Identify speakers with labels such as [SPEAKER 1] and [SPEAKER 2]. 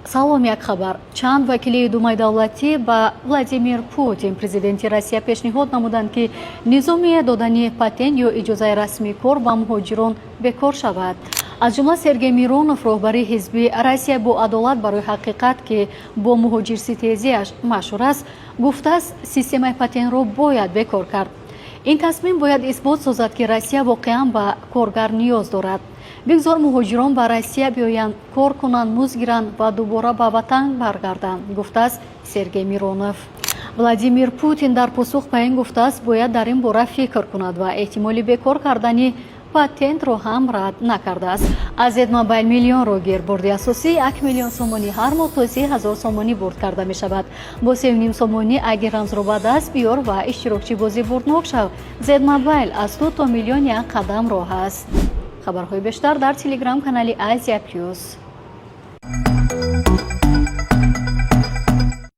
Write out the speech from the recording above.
[SPEAKER 1] салом як хабар. Чанд вакили думаи давлатӣ ба Владимир Путин президенти Россия пешниҳод намуданд ки низоми додани патент ё иҷозаи расмии кор ба муҳоҷирон бекор шавад. аз ҷумла Сергей Миронов роҳбари ҳизби Россия бо адолат барои ҳақиқат ки бо муҳоҷирситезиаш машҳур аст гуфтааст системаи патентро бояд бекор кард. ин тасмим бояд исбот созад ки Россия воқеан ба коргар ниёз дорад. бигзор муҳоҷирон ба Россия биёянд, кор кунанд, музд гиранд ва дубора ба ватан баргарданд, гуфтааст Сергей Миронов. Владимир Путин дар посух ба ин гуфтааст бояд дар ин бора фикр кунад ва эҳтимоли бекор кардани патентро ҳам рад накардааст. аз Эхтимоли миллионро гирборди асосӣ 1 миллион сомонӣ ҳар моҳ то 30 000 сомонӣ бурд карда мешавад. бо 3,5 сомонӣ агар рамзро ба даст биёр ва иштирокчӣ бозӣ бурднок шав. Эхтимоли аз 2 то миллион як қадам роҳ аст. хабарҳои бештар дар телеграм канали Asia-Plus.